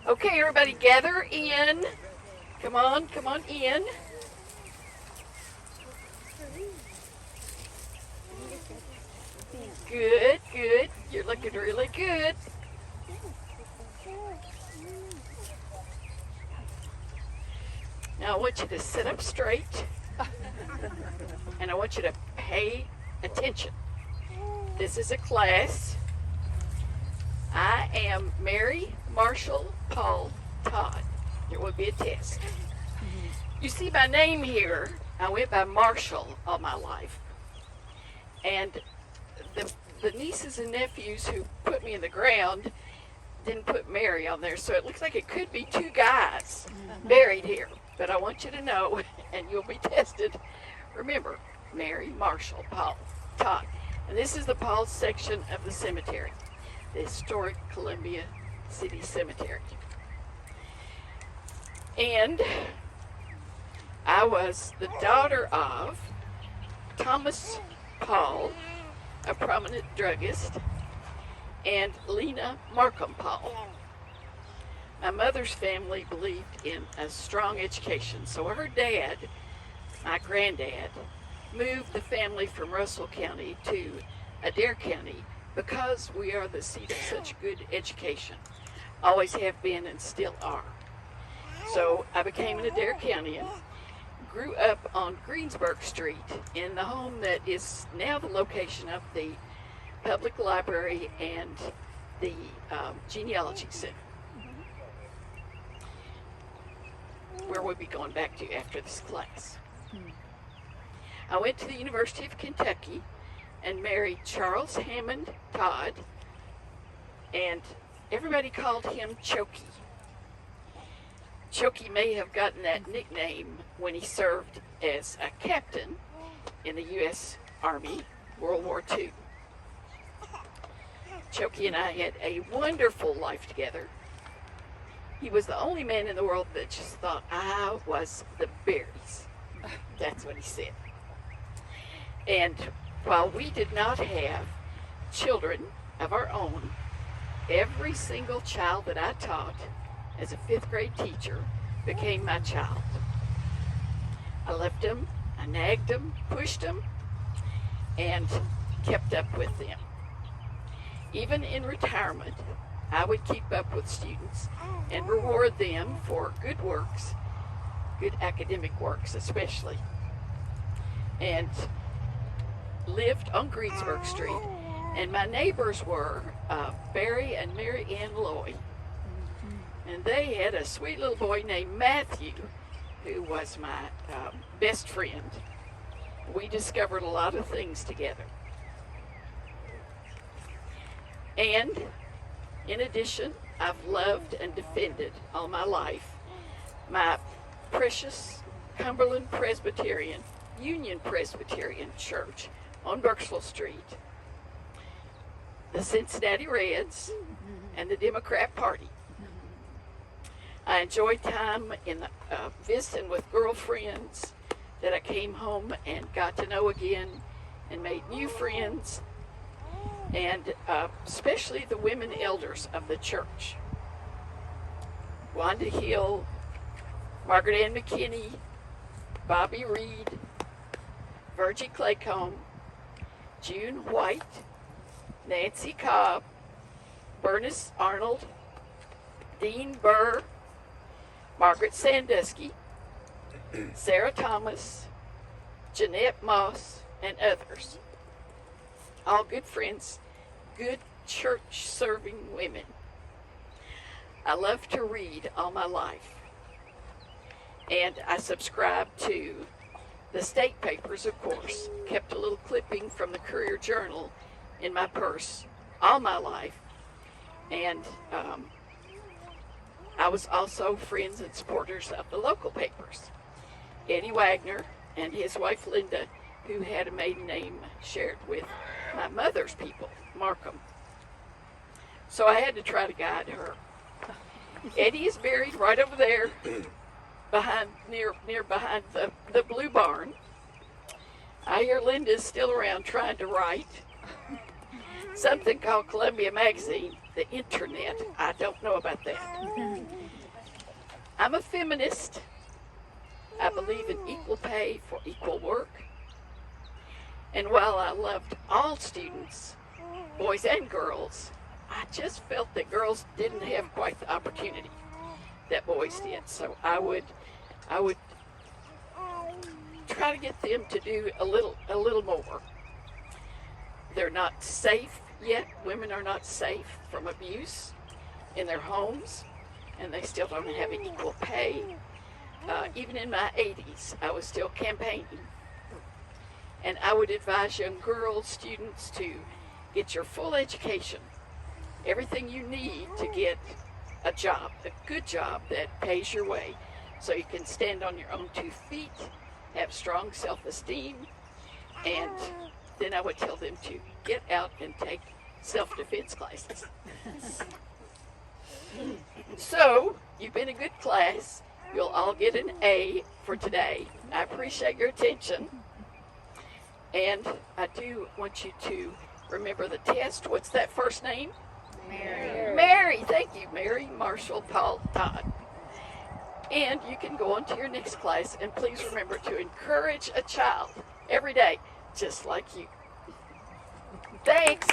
Okay, everybody gather in. Come on in. Good, good. You're looking really good. Now I want you to sit up straight. And I want you to pay attention. This is a class. I am Mary Marshall Paull Todd. There will be a test. You see my name here. I went by Marshall all my life. And the nieces and nephews who put me in the ground didn't put Mary on there. So it looks like it could be two guys buried here. But I want you to know, and you'll be tested. Remember, Mary Marshall Paull Todd. And this is the Paull section of the cemetery, the historic Columbia City Cemetery. And I was the daughter of Thomas Paull, a prominent druggist, and Lena Markham Paull. My mother's family believed in a strong education, so her dad, my granddad, moved the family from Russell County to Adair County because we are the seat of such good education. Always have been and still are. So I became an Adair County and grew up on Greensburg Street in the home that is now the location of the public library and the genealogy center, where we'll be going back to after this class. I went to the University of Kentucky and married Charles Hammond Todd, and everybody called him Chokey. Chokey may have gotten that nickname when he served as a captain in the U.S. Army, World War II. Chokey and I had a wonderful life together. He was the only man in the world that just thought I was the berries. That's what he said. And while we did not have children of our own, every single child that I taught as a 5th grade teacher became my child. I loved them, I nagged them, pushed them, and kept up with them. Even in retirement, I would keep up with students and reward them for good works, good academic works especially, and lived on Greensburg Street. And my neighbors were Barry and Mary Ann Loy. And they had a sweet little boy named Matthew, who was my best friend. We discovered a lot of things together. And in addition, I've loved and defended all my life my precious Cumberland Presbyterian, Union Presbyterian Church on Burkesville Street, the Cincinnati Reds, and the Democrat Party. I enjoyed time in visiting with girlfriends that I came home and got to know again and made new friends, and especially the women elders of the church. Wanda Hill, Margaret Ann McKinney, Bobby Reed, Virgie Claycomb, June White, Nancy Cobb, Bernice Arnold, Dean Burr, Margaret Sandusky, Sarah Thomas, Jeanette Moss, and others. All good friends, good church-serving women. I love to read all my life. And I subscribed to the state papers, of course. Kept a little clipping from the Courier Journal in my purse all my life. And I was also friends and supporters of the local papers. Eddie Waggener and his wife Linda, who had a maiden name shared with my mother's people, Markham. So I had to try to guide her. Eddie is buried right over there, behind the blue barn. I hear Linda's still around trying to write something called Columbia Magazine, the internet. I don't know about that. I'm a feminist. I believe in equal pay for equal work. And while I loved all students, boys and girls, I just felt that girls didn't have quite the opportunity that boys did. So I would try to get them to do a little more. They're not safe yet. Women are not safe from abuse in their homes, and they still don't have equal pay. Even in my 80s, I was still campaigning. And I would advise young girls, students, to get your full education, everything you need to get a job, a good job that pays your way, so you can stand on your own 2 feet, have strong self-esteem, and then I would tell them to get out and take self-defense classes. So, you've been a good class. You'll all get an A for today. I appreciate your attention. And I do want you to remember the test. What's that first name? Mary. Mary, thank you, Mary Marshall Paull Todd. And you can go on to your next class, and please remember to encourage a child every day, just like you. Thanks.